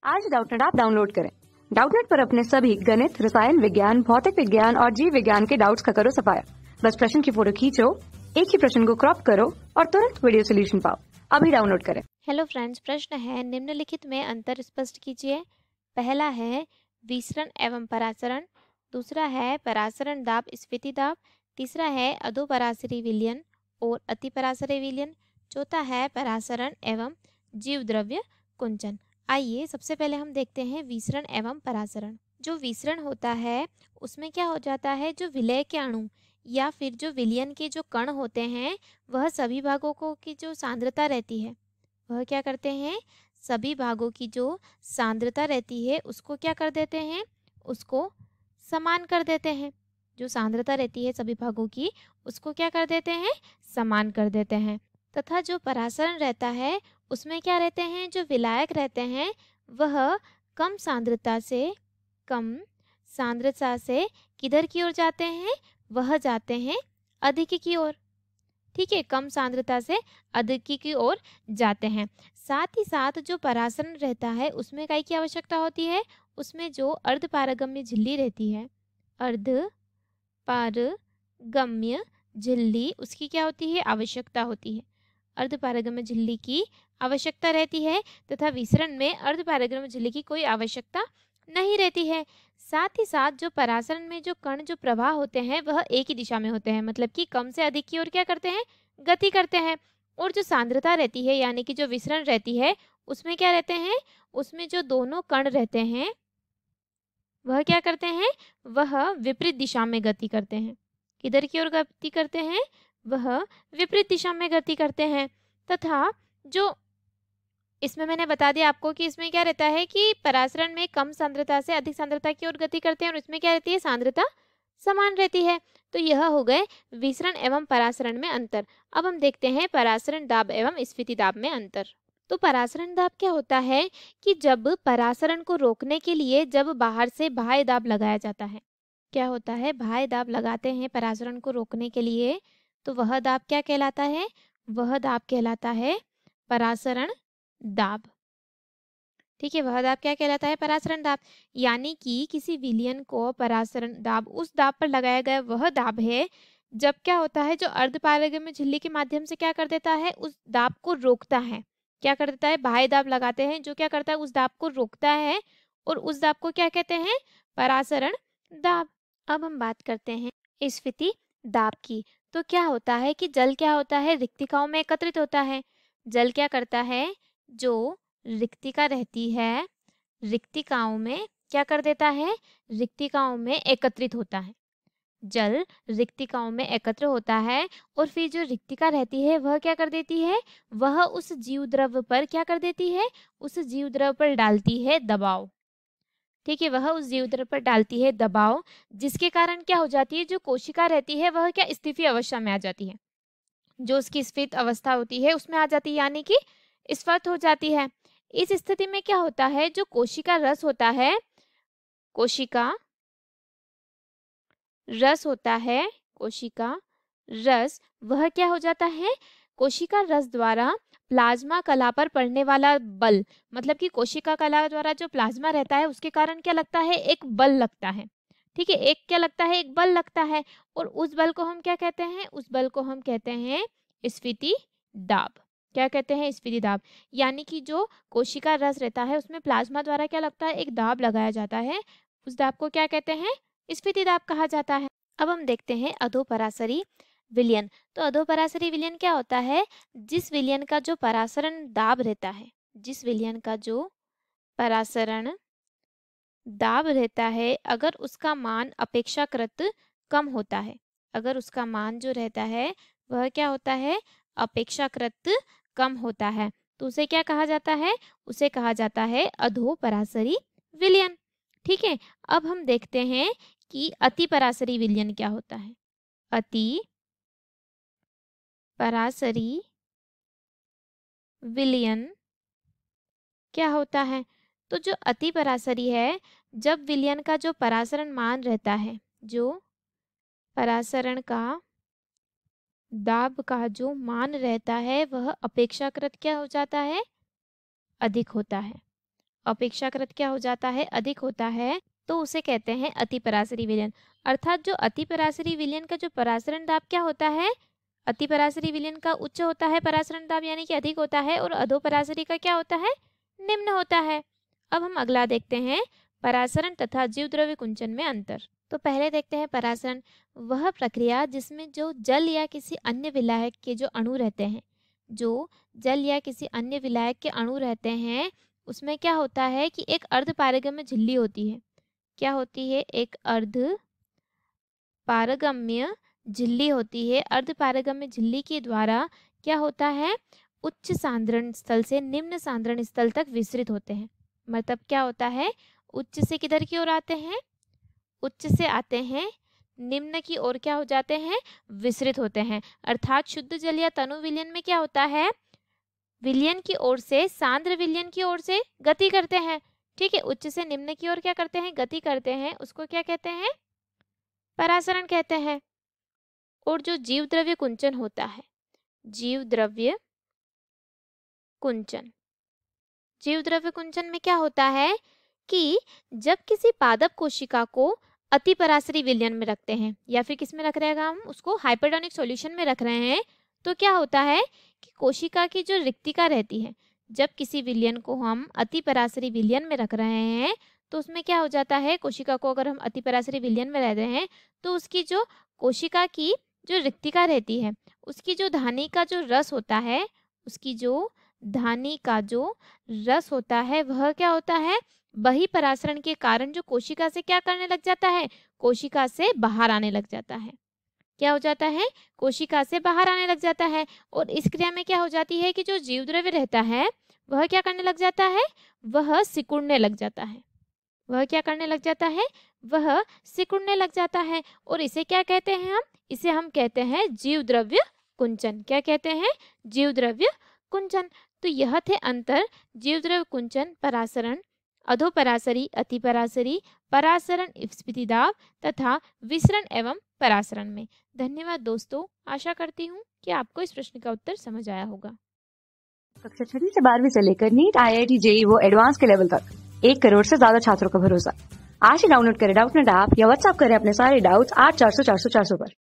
आज डाउटनेट आप डाउनलोड करें। डाउटनेट पर अपने सभी गणित, रसायन विज्ञान, भौतिक विज्ञान और जीव विज्ञान के डाउट्स का करो सफाया। बस प्रश्न की फोटो खींचो, एक ही प्रश्न को क्रॉप करो और तुरंत वीडियो सोल्यूशन पाओ। अभी डाउनलोड करें। हेलो फ्रेंड्स, प्रश्न है निम्नलिखित में अंतर स्पष्ट कीजिए। पहला है विसरण एवं परासरण, दूसरा है परासरण दाब स्फीति दाब, तीसरा है अधोपरासरी विलयन और अतिपरासरी विलयन, चौथा है परासरण एवं जीव द्रव्य कुंचन। आइए सबसे पहले हम देखते हैं विसरण एवं परासरण। जो विसरण होता है उसमें क्या हो जाता है, जो विलय के अणु या फिर जो विलयन के जो कण होते हैं वह सभी भागों को की जो सांद्रता रहती है वह क्या करते हैं, सभी भागों की जो सांद्रता रहती है उसको क्या कर देते हैं, उसको समान कर देते हैं। जो सांद्रता रहती है सभी भागों की उसको क्या कर देते हैं, समान कर देते हैं। तथा जो परासरण रहता है उसमें क्या रहते हैं, जो विलायक रहते हैं वह कम सांद्रता से किधर की ओर जाते हैं, वह जाते हैं अधिक की ओर। ठीक है, कम सांद्रता से अधिक की ओर जाते हैं। साथ ही साथ जो परासरण रहता है उसमें काय की आवश्यकता होती है, उसमें जो अर्धपारगम्य झिल्ली रहती है, अर्धपारगम्य झिल्ली उसकी क्या होती है, आवश्यकता होती है। अर्धपारगम्य झिल्ली की आवश्यकता रहती है तथा विसरण में अर्धपारगम्य झिल्ली की कोई आवश्यकता नहीं रहती है। साथ ही साथ जो परासरण में जो कण जो प्रवाह होते हैं वह एक ही दिशा में होते हैं, मतलब कि कम से अधिक की ओर क्या करते हैं, गति करते हैं। और जो सांद्रता रहती है यानी कि जो विसरण रहती है उसमें क्या रहते हैं, उसमें जो दोनों कण रहते हैं वह क्या करते हैं, वह विपरीत दिशा में गति करते हैं। किधर की ओर गति करते हैं, वह विपरीत दिशा में गति करते हैं। तथा जो इसमें मैंने बता दिया आपको कि इसमें क्या रहता है कि परासरण में कम सांद्रता से अधिक सांद्रता की ओर गति करते हैं और इसमें क्या रहती है, सांद्रता समान रहती है। तो यह हो गए विसरण एवं परासरण में अंतर। अब हम देखते हैं परासरण दाब एवं स्फीति दाब में अंतर। तो परासरण दाब क्या होता है कि जब परासरण को रोकने के लिए जब बाहर से बाह्य दाब लगाया जाता है, क्या होता है, बाह्य दाब लगाते हैं परासरण को रोकने के लिए, तो वह दाब क्या कहलाता है, वह दाब कहलाता है परासरण दाब। ठीक है, वह दाब क्या कहलाता है, परासरण दाब। यानी कि किसी विलयन को परासरण दाब उस दाब पर लगाया गया वह दाब है जब क्या होता है, जो अर्धपारगम्य झिल्ली के माध्यम से क्या कर देता है, उस दाब को रोकता है। क्या कर देता है, बाह्य दाब लगाते हैं जो क्या करता है, उस दाब को रोकता है और उस दाब को क्या कहते हैं, परासरण दाब। अब हम बात करते हैं स्फीति दाब की। तो क्या होता है कि जल क्या होता है, रिक्तिकाओं में एकत्रित होता है। जल क्या करता है, जो रिक्तिका रहती है रिक्तिकाओं में क्या कर देता है, रिक्तिकाओं में एकत्रित होता है। जल रिक्तिकाओं में एकत्र होता है और फिर जो रिक्तिका रहती है वह क्या कर देती है, वह उस जीव द्रव पर क्या कर देती है, उस जीव द्रव पर डालती है दबाव। ठीक है, वह उस जीव द्रव पर डालती है दबाव, जिसके कारण क्या हो जाती है, जो कोशिका रहती है वह क्या स्थिति अवस्था में आ जाती है, जो उसकी स्फीत अवस्था होती है उसमें आ जाती है, यानी कि स्फीत हो जाती है। इस स्थिति में क्या होता है, जो कोशिका रस होता है, कोशिका रस होता है, कोशिका रस वह क्या हो जाता है, कोशिका रस द्वारा प्लाज्मा कला पर पड़ने वाला बल, मतलब कि कोशिका कला द्वारा जो प्लाज्मा रहता है उसके कारण क्या लगता है, एक बल लगता है। ठीक है, एक क्या लगता है, एक बल लगता है और उस बल को हम क्या कहते हैं, उस बल को हम कहते हैं स्फीति दाब। क्या कहते हैं, स्फीति दाब। यानी कि जो कोशिका रस रहता है उसमें प्लाज्मा द्वारा क्या लगता है, एक दाब लगाया जाता है, उस दाब को क्या कहते हैं, स्फीति दाब कहा जाता है। अब हम देखते हैं अधोपरासरी विलयन। तो अधोपरासरी विलयन क्या होता है, जिस विलयन का जो परासरण दाब रहता है, जिस विलयन का जो परासरण दाब रहता है, अगर उसका मान अपेक्षाकृत कम होता है, अगर उसका मान जो रहता है वह क्या होता है, अपेक्षाकृत कम होता है, तो उसे क्या कहा जाता है, उसे कहा जाता है अधोपरासरी विलयन। ठीक है, अब हम देखते हैं कि अतिपरासरी विलयन क्या होता है। अति परासरी विलयन क्या होता है, तो जो अति परासरी है, जब विलयन का जो परासरण मान रहता है, जो परासरण का दाब का जो मान रहता है वह अपेक्षाकृत क्या हो जाता है, अधिक होता है, अपेक्षाकृत क्या हो जाता है, अधिक होता है, तो उसे कहते हैं अतिपराशरी विलयन। अर्थात जो अतिपराशरी विलयन का जो परासरण दाब क्या होता है, अतिपराशरी विलयन का उच्च होता है परासरण दाब यानी कि अधिक होता है, और अधोपराशरी का क्या होता है, निम्न होता है। अब हम अगला देखते हैं परासरण तथा जीवद्रव्य कुंचन में अंतर। तो पहले देखते हैं परासरण, वह प्रक्रिया जिसमें जो जल या किसी अन्य विलायक के जो अणु रहते हैं, जो जल या किसी अन्य विलायक के अणु रहते हैं, उसमें क्या होता है कि एक अर्धपारगम्य झिल्ली होती है। क्या होती है, एक अर्धपारगम्य झिल्ली होती है। अर्धपारगम्य झिल्ली के द्वारा क्या होता है, उच्च सांद्रण स्थल से निम्न सांद्रण स्थल तक विस्तृत होते हैं। मतलब क्या होता है, उच्च से किधर की ओर आते हैं, उच्च से आते हैं, निम्न की ओर क्या हो जाते हैं, विस्तृत होते हैं। अर्थात शुद्ध जल या तनु विलयन में क्या होता है, विलयन की ओर से सांद्र विलयन की ओर से गति करते हैं। ठीक है, उच्च से निम्न की ओर क्या करते हैं, गति करते हैं, उसको क्या कहते हैं, परासरण कहते हैं। और जो जीवद्रव्य कुंचन होता है, जीवद्रव्य कुंचन, जीवद्रव्य कुंचन में क्या होता है कि जब किसी पादप कोशिका को अतिपराशरी विलयन में रखते हैं या फिर किस में रख रहे हैं, हम उसको हाइपरटोनिक सॉल्यूशन में रख रहे हैं, तो क्या होता है कि कोशिका की जो रिक्तिका रहती है, जब किसी विलयन को हम अतिपराशरी विलयन में रख रहे हैं तो उसमें क्या हो जाता है, कोशिका को अगर हम अतिपराशरी विलयन में रह रहे हैं तो उसकी जो कोशिका की जो रिक्तिका रहती है, उसकी जो धानी का जो रस होता है, उसकी जो धानी का जो रस होता है वह क्या होता है, बहिःपरासरण के कारण जो कोशिका से क्या करने लग जाता है, कोशिका से बाहर आने लग जाता है। क्या हो जाता है, कोशिका से बाहर आने लग जाता है। और इस क्रिया में क्या हो जाती है कि जो जीवद्रव्य रहता है वह क्या करने लग जाता है, वह सिकुड़ने लग जाता है। वह क्या करने लग जाता है, वह सिकुड़ने लग जाता है। और इसे क्या कहते हैं हम, इसे हम कहते हैं जीवद्रव्य कुंचन। क्या कहते हैं, जीवद्रव्य कुंचन। तो यह थे अंतर जीवद्रव्य कुंचन, परासरण, अधोपराशरी, अतिपराशरी, परासरण स्फीतिदाब तथा विसरण एवं परासरण में। धन्यवाद दोस्तों, आशा करती हूँ कि आपको इस प्रश्न का उत्तर समझ आया होगा। कक्षा 6 से 12वीं से लेकर नीट, IIT, JEE वो एडवांस के लेवल तक 1 करोड़ से ज्यादा छात्रों का भरोसा। आज ही डाउनलोड करें डाउटनेट ऐप या व्हाट्सएप करें अपने सारे डाउट्स 8400 400 400 पर।